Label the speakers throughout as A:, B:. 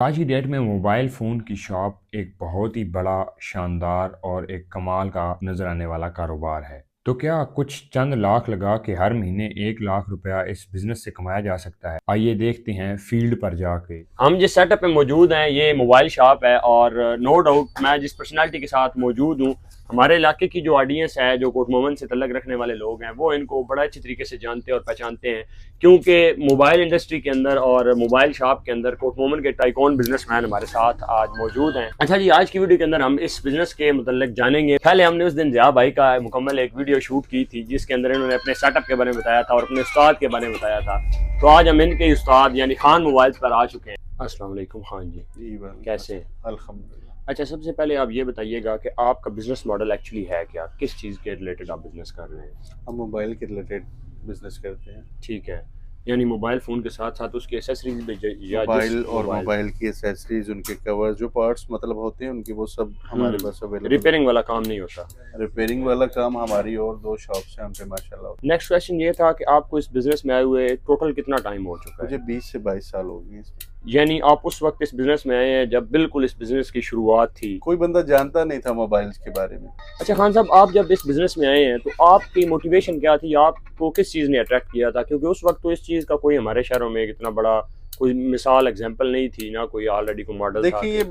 A: आज की डेट में मोबाइल फ़ोन की शॉप एक बहुत ही बड़ा, शानदार और एक कमाल का नज़र आने वाला कारोबार है। तो क्या कुछ चंद लाख लगा के हर महीने 1 लाख रुपया इस बिज़नेस से कमाया जा सकता है? आइए देखते हैं फील्ड पर जाके। हम जिस सेटअप में मौजूद हैं ये मोबाइल शॉप है और नो डाउट मैं जिस पर्सनैलिटी के साथ मौजूद हूँ, हमारे इलाके की जो ऑडियंस है, जो कोट मोहम्मद से तल्लक रखने वाले लोग हैं, वो इनको बड़ा अच्छी तरीके से जानते और पहचानते हैं, क्योंकि मोबाइल इंडस्ट्री के अंदर और मोबाइल शॉप के अंदर कोट मोहम्मद के टाइकॉन बिजनेसमैन हमारे साथ आज मौजूद हैं। अच्छा जी, आज की वीडियो के अंदर हम इस बिजनेस के मुतल्लिक जानेंगे। पहले हमने उस दिन ज़िया भाई का मुकम्मल एक वीडियो शूट की थी जिसके अंदर इन्होंने अपने सेटअप के बारे में बताया था और अपने उस्ताद के बारे में बताया था। तो आज हम इनके उस्ताद यानी खान मोबाइल पर आ चुके हैं। अस्सलाम वालेकुम खान जी, कैसे हैं?
B: अल्हम्दुलिल्लाह।
A: अच्छा, सबसे पहले आप ये बताइएगा कि आपका बिजनेस मॉडल एक्चुअली है क्या? किस चीज़ के रिलेटेड आप बिजनेस कर रहे हैं?
B: हम मोबाइल के रिलेटेड बिजनेस करते हैं।
A: ठीक है, यानी मोबाइल फ़ोन के साथ साथ उसकी एसेसरीज भी या जिस
B: मोबाइल और मोबाइल की एसेसरीज, उनके कवर, जो पार्ट्स मतलब होते हैं उनकी, वो सब हमारे पास अवेलेबल।
A: रिपेयरिंग वाला काम नहीं होता?
B: रिपेयरिंग वाला काम हमारी और 2 शॉप्स हैं हम पे माशाल्लाह।
A: नेक्स्ट क्वेश्चन ये था कि आपको इस बिजनेस में आए हुए टोटल कितना टाइम हो चुका है?
B: मुझे 20 से 22 साल हो गए इसमें।
A: यानी आप उस वक्त इस बिजनेस में आए हैं जब बिल्कुल इस बिजनेस की शुरुआत थी।
B: कोई बंदा जानता नहीं था मोबाइल्स के बारे में।
A: अच्छा खान साहब, आप जब इस बिजनेस में आए हैं तो आपकी मोटिवेशन क्या थी? आपको किस चीज़ ने अट्रैक्ट किया था? क्योंकि उस वक्त तो इस चीज़ का कोई हमारे शहरों में इतना बड़ा कोई मिसाल एग्जाम्पल नहीं थी, ना कोई ऑलरेडी कोई मॉडल था।
B: देखिए, ये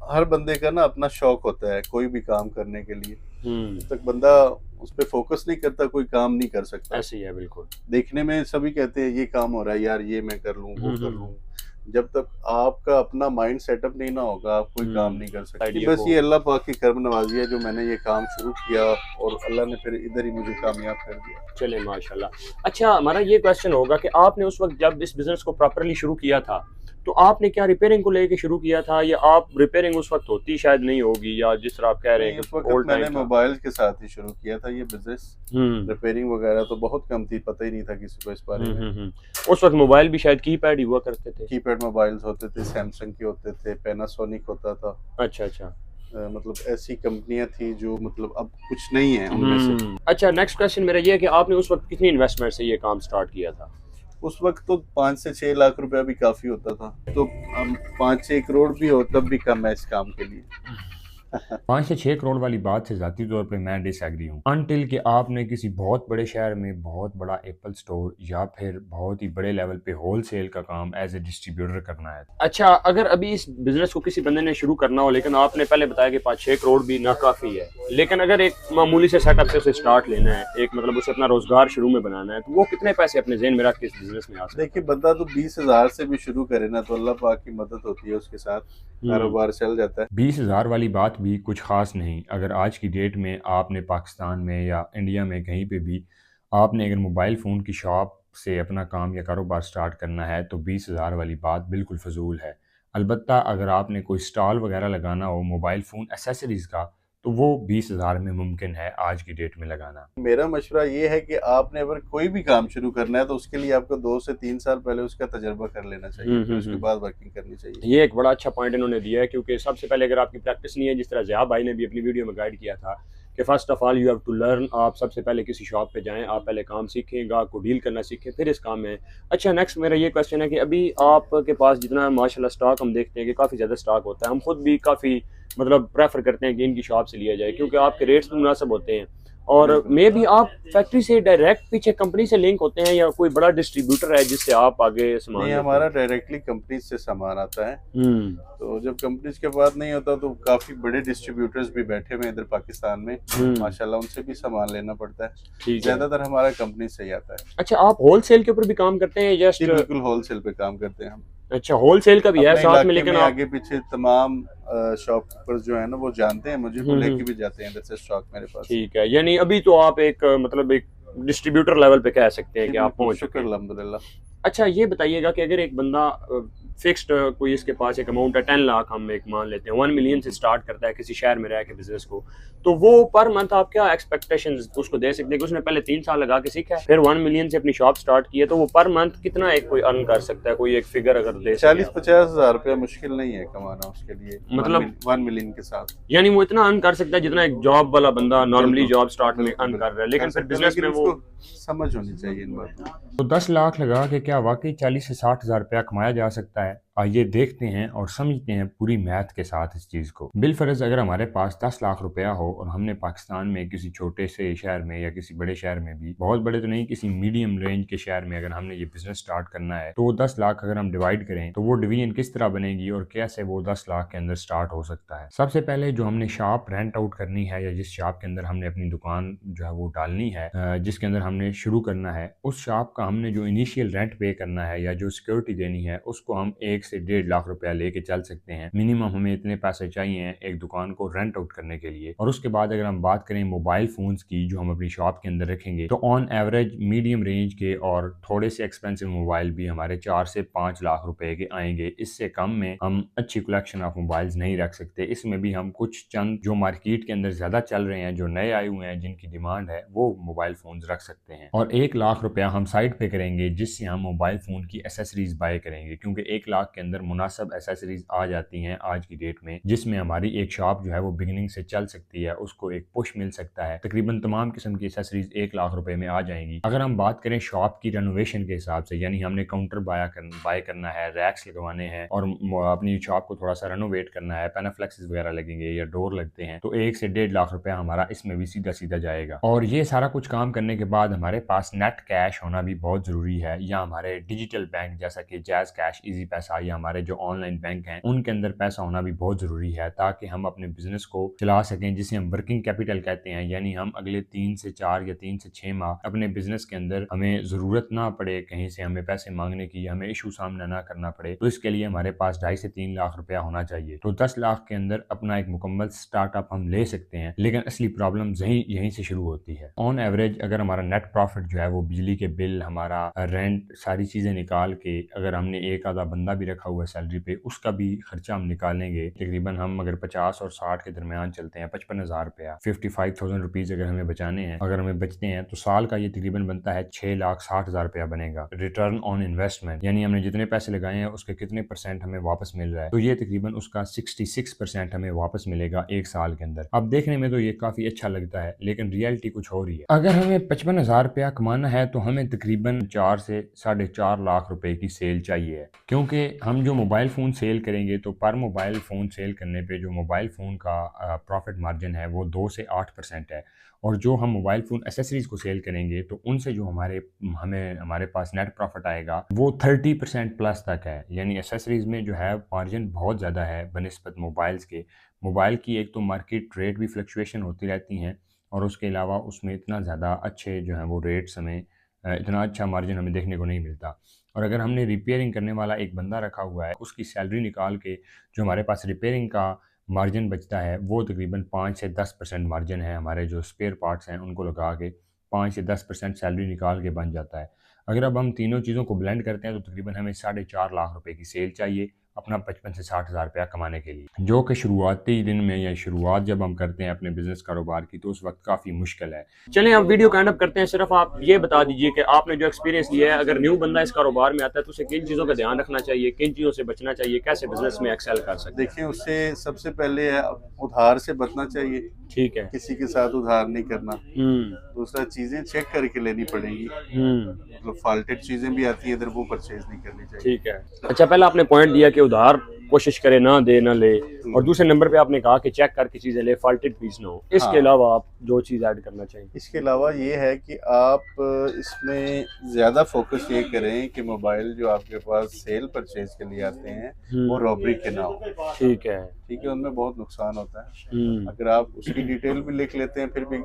B: हर बंदे का ना अपना शौक होता है कोई भी काम करने के लिए। जब तक बंदा उस पर फोकस नहीं करता कोई काम नहीं कर सकता।
A: ऐसे ही है बिल्कुल।
B: देखने में सभी कहते हैं ये काम हो रहा है यार, ये मैं कर लूँ, वो कर लूँ। जब तक आपका अपना माइंड सेटअप नहीं ना होगा, आप कोई काम नहीं कर सकते। बस ये अल्लाह पाक की कर्म नवाजी है जो मैंने ये काम शुरू किया और अल्लाह ने फिर इधर ही मुझे कामयाब कर दिया।
A: चले माशाल्लाह। अच्छा, हमारा ये क्वेश्चन होगा कि आपने उस वक्त जब इस बिजनेस को प्रॉपरली शुरू किया था तो आपने क्या रिपेयरिंग को लेके शुरू किया था, या आप रिपेयरिंग उस वक्त होती शायद नहीं होगी, या जिस तरह आप कह रहे हैं
B: उस
A: कि
B: वक्त
A: ओल्ड
B: मैंने
A: टाइम था?
B: मोबाइल के साथ ही शुरू किया था ये बिजनेस। रिपेयरिंग वगैरह तो बहुत कम थी, पता ही नहीं था किसी को इस बारे में।
A: उस वक्त मोबाइल भी शायद कीपैड ही हुआ करते थे।
B: कीपैड मोबाइल्स होते थे, सैमसंग के होते थे, पैनासोनिक होता था।
A: अच्छा अच्छा।
B: मतलब ऐसी कंपनियां थी जो मतलब अब कुछ नहीं है उनमें से।
A: अच्छा, नेक्स्ट क्वेश्चन मेरा ये है कि आपने उस वक्त कितनी इन्वेस्टमेंट से ये काम स्टार्ट किया था?
B: उस वक्त तो 5 से 6 लाख रुपया भी काफी होता था, तो हम 5-6 करोड़ भी हो तब भी कम है इस काम के लिए।
A: 5 से 6 करोड़ वाली बात से ज़ाती तौर पे मैं डिसएग्री हूँ, अनटिल कि आपने किसी बहुत बड़े शहर में बहुत बड़ा एप्पल स्टोर या फिर बहुत ही बड़े लेवल पे होल सेल का काम एज ए डिस्ट्रीब्यूटर करना है। अच्छा, अगर अभी इस बिजनेस को किसी बंदे ने शुरू करना हो, लेकिन आपने पहले बताया कि 5-6 करोड़ भी नाकाफी है, लेकिन अगर एक मामूली से सेटअप से उसे स्टार्ट लेना है, एक मतलब उसे अपना रोजगार शुरू में बनाना है, तो वो कितने पैसे अपने ज़हन में रख के इस बिजनेस में आ सकते?
B: देखिए, बंदा तो 20,000 से भी शुरू करे ना तो अल्लाह पाक की मदद होती है, उसके साथ कारोबार चल जाता है।
A: 20,000 वाली बात भी कुछ खास नहीं। अगर आज की डेट में आपने पाकिस्तान में या इंडिया में कहीं पे भी आपने अगर मोबाइल फ़ोन की शॉप से अपना काम या कारोबार स्टार्ट करना है तो 20,000 वाली बात बिल्कुल फ़जूल है। अलबत्ता अगर आपने कोई स्टॉल वगैरह लगाना हो मोबाइल फ़ोन एक्सेसरीज़ का, तो वो 20,000 में मुमकिन है आज की डेट में लगाना।
B: मेरा मशवरा ये है कि आपने अगर कोई भी काम शुरू करना है तो उसके लिए आपको 2 से 3 साल पहले उसका तजर्बा कर लेना चाहिए, फिर उसके बाद वर्किंग करनी चाहिए।
A: ये एक बड़ा अच्छा पॉइंट इन्होंने दिया है, क्योंकि सबसे पहले अगर आपकी प्रैक्टिस नहीं है, जिस तरह ज़िया भाई ने भी अपनी वीडियो में गाइड किया था कि first of all you have to learn, आप सबसे पहले किसी शॉप पे जाएं, आप पहले काम सीखें, गाहक को डील करना सीखें, फिर इस काम में। अच्छा, नेक्स्ट मेरा ये क्वेश्चन है कि अभी आपके पास जितना माशाल्लाह स्टॉक हम देखते हैं कि काफ़ी ज़्यादा स्टॉक होता है, हम खुद भी काफ़ी मतलब प्रेफर करते हैं कि इनकी शॉप से लिया जाए, क्योंकि आपके रेट्स भी मुनासिब होते हैं और मे भी आप फैक्ट्री से डायरेक्ट पीछे कंपनी से लिंक होते हैं, या कोई बड़ा डिस्ट्रीब्यूटर है जिससे आप आगे सामान?
B: नहीं, हमारा डायरेक्टली कंपनी से सामान आता है। तो जब कंपनीज के बाद नहीं होता तो काफी बड़े डिस्ट्रीब्यूटर्स भी बैठे हुए हैं इधर पाकिस्तान में, माशाल्लाह, उनसे भी सामान लेना पड़ता है। ज्यादातर हमारा कंपनी से ही आता है।
A: अच्छा, आप होलसेल के ऊपर भी काम करते हैं? जस्ट
B: बिल्कुल होलसेल पे काम करते हैं हम।
A: अच्छा, होलसेल का भी है साथ में, लेकिन
B: आगे पीछे तमाम शॉपकीपर्स जो है ना वो जानते हैं मुझे, वो लेके भी जाते हैं इधर से स्टॉक मेरे पास।
A: ठीक है, यानी अभी तो आप एक मतलब एक डिस्ट्रीब्यूटर लेवल पे कह सकते हैं कि आप पहुंच चुके हैं।
B: अल्हम्दुलिल्लाह।
A: अच्छा, ये बताइएगा कि अगर एक बंदा फिक्स्ड कोई इसके पास एक अमाउंट है 10 लाख, हम एक मान लेते हैं 1 मिलियन से स्टार्ट करता है किसी शहर में रह के बिजनेस को, तो वो पर मंथ आप क्या एक्सपेक्टेशंस उसको दे सकते हैं कि उसने पहले 3 साल लगा के सीखा है, फिर 1 मिलियन से अपनी शॉप स्टार्ट की है, तो वो पर मंथ कितना एक कोई अर्न कर सकता है? कोई एक फिगर अगर दे?
B: 40-50 हजार रुपया मुश्किल नहीं है कमाना उसके लिए,
A: मतलब
B: 1 मिलियन के साथ।
A: यानी वो इतना अर्न कर सकता है जितना एक जॉब वाला बंदा नॉर्मली जॉब स्टार्ट में अर्न कर रहा है, लेकिन फिर बिजनेस में वो
B: समझ होनी चाहिए इन बातों।
A: तो 10 लाख लगा के क्या वाकई 40 से 60 हजार रुपया कमाया जा सकता है? आइए देखते हैं और समझते हैं पूरी मैथ के साथ इस चीज़ को। बिलफर्ज अगर हमारे पास 10 लाख रुपया हो और हमने पाकिस्तान में किसी छोटे से शहर में या किसी बड़े शहर में भी, बहुत बड़े तो नहीं, किसी मीडियम रेंज के शहर में अगर हमने ये बिजनेस स्टार्ट करना है, तो वो 10 लाख अगर हम डिवाइड करें तो वो डिवीजन किस तरह बनेगी और कैसे वो 10 लाख के अंदर स्टार्ट हो सकता है। सबसे पहले जो हमने शॉप रेंट आउट करनी है या जिस शॉप के अंदर हमने अपनी दुकान जो है वो डालनी है, जिसके अंदर हमने शुरू करना है, उस शॉप का हमने जो इनिशियल रेंट पे करना है या जो सिक्योरिटी देनी है, उसको हम 1 से 1.5 लाख रुपया लेके चल सकते हैं। मिनिमम हमें इतने पैसे चाहिए एक दुकान को रेंट आउट करने के लिए। और उसके बाद अगर हम बात करें मोबाइल फोन्स की जो हम अपनी शॉप के अंदर रखेंगे, तो ऑन एवरेज मीडियम रेंज के और थोड़े से एक्सपेंसिव मोबाइल भी हमारे 4 से 5 लाख रुपए के आएंगे। इससे कम में हम अच्छी कलेक्शन ऑफ मोबाइल्स नहीं रख सकते। इसमें भी हम कुछ चंद जो मार्केट के अंदर ज्यादा चल रहे हैं, जो नए आए हुए हैं, जिनकी डिमांड है, वो मोबाइल फोन्स रख सकते हैं। और 1 लाख रुपया हम साइड पे करेंगे जिससे हम मोबाइल फोन की एसेसरीज बाय करेंगे, क्योंकि 1 लाख के अंदर मुनासिब एसेसरीज आ जाती हैं आज की डेट में, जिसमें हमारी एक शॉप जो है वो बिगिनिंग से चल सकती है, उसको एक पुश मिल सकता है। तकरीबन तमाम किस्म की एसेसरीज 1 लाख रुपए में आ जाएंगी। अगर हम बात करें शॉप की रेनोवेशन के हिसाब से, यानी हमने काउंटर बाय करना है, रैक्स लगवाने हैं और अपनी शॉप को थोड़ा सा रेनोवेट करना है, पैनाफ्लेक्सेस वगैरह लगेंगे या डोर लगते हैं, तो 1 से 1.5 लाख रुपया हमारा इसमें भी सीधा सीधा जाएगा। और ये सारा कुछ काम करने के बाद हमारे पास नेट कैश होना भी बहुत जरूरी है, या हमारे डिजिटल बैंक जैसा कि जैज कैश, इजी पैसा या हमारे जो ऑनलाइन बैंक हैं उनके अंदर पैसा होना भी बहुत जरूरी है, ताकि हम अपने बिजनेस को चला सकें, जिसे हम वर्किंग कैपिटल कहते हैं। यानी हम अगले 3 से 4 या 3 से 6 माह अपने बिजनेस के अंदर हमें जरूरत ना पड़े कहीं से हमें पैसे मांगने की, हमें इशू सामना ना करना पड़े, तो इसके लिए हमारे पास 2.5 से 3 लाख रुपया होना चाहिए। तो 10 लाख के अंदर अपना एक मुकम्मल स्टार्टअप हम ले सकते हैं, लेकिन असली प्रॉब्लम यहीं से शुरू होती है। ऑन एवरेज अगर हमारा नेट प्रॉफिट जो है वो बिजली के बिल, हमारा रेंट, सारी चीजें निकाल के, अगर हमने एक आधा बंदा भी रखा हुआ है सैलरी पे, उसका भी खर्चा हम निकालेंगे, तकरीबन हम अगर 50 और 60 के दरमियान चलते हैं, 55,000 रुपया, 55,000 रुपीज अगर हमें बचाने हैं, अगर हमें बचते हैं, तो साल का ये तकरीबन बनता है 6,60,000 रुपया बनेगा रिटर्न ऑन इन्वेस्टमेंट। यानी हमने जितने पैसे लगाए हैं उसके कितने परसेंट हमें वापस मिल रहा है, तो ये तकरीबन उसका 66% हमें वापस मिलेगा एक साल के अंदर। अब देखने में तो ये काफी अच्छा लगता है, लेकिन रियलिटी कुछ और ही है। अगर हमें 55,000 रुपया कमाना है तो हमें तकरीबन 4 से 4.5 लाख रुपए की सेल चाहिए, क्योंकि हम जो मोबाइल फ़ोन सेल करेंगे, तो पर मोबाइल फ़ोन सेल करने पे जो मोबाइल फ़ोन का प्रॉफिट मार्जिन है वो 2 से 8% है, और जो हम मोबाइल फ़ोन एसेसरीज़ को सेल करेंगे तो उनसे जो हमारे पास नेट प्रॉफिट आएगा वो 30% प्लस तक है। यानी एसेसरीज़ में जो है मार्जिन बहुत ज़्यादा है बनिस्बत मोबाइल्स के। मोबाइल की एक तो मार्केट रेट भी फ्लक्चुएशन होती रहती हैं, और उसके अलावा उसमें इतना ज़्यादा अच्छे जो हैं वो रेट्स हमें, इतना अच्छा मार्जिन हमें देखने को नहीं मिलता। और अगर हमने रिपेयरिंग करने वाला एक बंदा रखा हुआ है, उसकी सैलरी निकाल के जो हमारे पास रिपेयरिंग का मार्जिन बचता है वो तकरीबन 5 से 10% मार्जिन है। हमारे जो स्पेयर पार्ट्स हैं उनको लगा के 5 से 10% सैलरी निकाल के बन जाता है। अगर अब हम तीनों चीज़ों को ब्लेंड करते हैं तो तकरीबन हमें 4.5 लाख रुपए की सेल चाहिए अपना 55 से 60,000 रुपया कमाने के लिए, जो कि शुरुआती दिन में या शुरुआत जब हम करते हैं अपने बिजनेस कारोबार की, तो उस वक्त काफ़ी मुश्किल है।
C: चलें अब वीडियो का एंड अप करते हैं। सिर्फ आप ये बता दीजिए कि आपने जो एक्सपीरियंस लिया है, अगर न्यू बंदा इस कारोबार में आता है तो उसे किन चीज़ों का ध्यान रखना चाहिए, किन चीज़ों से बचना चाहिए, कैसे बिजनेस में एक्सेल कर सकते हैं।
B: देखिए, उससे सबसे पहले उधार से बचना चाहिए,
C: ठीक है।
B: किसी के साथ उधार नहीं करना। दूसरा, चीजें चेक करके लेनी पड़ेंगी, मतलब फॉल्टेड चीजें भी आती है इधर, वो परचेज नहीं करनी चाहिए।
C: ठीक है। अच्छा, पहले आपने पॉइंट दिया कि उधार कोशिश करे ना दे ना ले, और दूसरे नंबर पे आपने कहा कि चेक करके चीजें ले, फॉल्टेड पीस ना हो। इसके अलावा आप जो चीज ऐड करना चाहिए।
B: इसके अलावा ये है कि आप इसमें ज्यादा फोकस ये करें कि मोबाइल जो आपके पास सेल परचेज के लिए आते हैं वो रॉबरी के ना हो।
C: ठीक है।
B: ठीक है, उनमें बहुत नुकसान होता है। अगर आप उसकी डिटेल भी लिख लेते हैं, फिर भी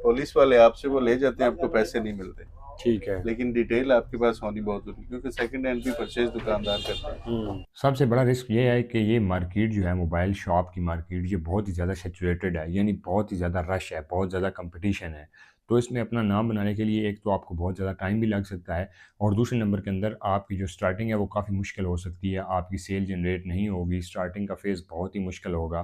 B: पुलिस वाले आपसे वो ले जाते हैं, आपको पैसे नहीं मिलते।
C: ठीक है।
B: लेकिन डिटेल आपके पास होनी बहुत जरूरी, क्योंकि सेकंड हैंड भी परचेज दुकानदार करते हैं।
A: सबसे बड़ा रिस्क ये है कि ये मार्केट जो है मोबाइल शॉप की मार्केट, ये बहुत ही ज़्यादा सैचुरेटेड है, यानी बहुत ही ज़्यादा रश है, बहुत ज़्यादा कंपटीशन है। तो इसमें अपना नाम बनाने के लिए एक तो आपको बहुत ज़्यादा टाइम भी लग सकता है, और दूसरे नंबर के अंदर आपकी जो स्टार्टिंग है वो काफ़ी मुश्किल हो सकती है। आपकी सेल जनरेट नहीं होगी, स्टार्टिंग का फेज़ बहुत ही मुश्किल होगा,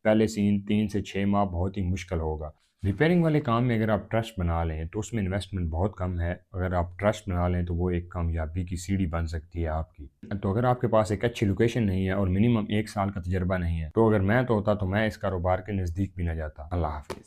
A: पहले 3 से 6 माह बहुत ही मुश्किल होगा। रिपेयरिंग वाले काम में अगर आप ट्रस्ट बना लें तो उसमें इन्वेस्टमेंट बहुत कम है। अगर आप ट्रस्ट बना लें तो वो एक कामयाबी की सीढ़ी बन सकती है आपकी। तो अगर आपके पास एक अच्छी लोकेशन नहीं है और मिनिमम 1 साल का तजर्बा नहीं है, तो अगर मैं तो होता तो मैं इस कारोबार के नज़दीक भी ना जाता। अल्लाह हाफिज़।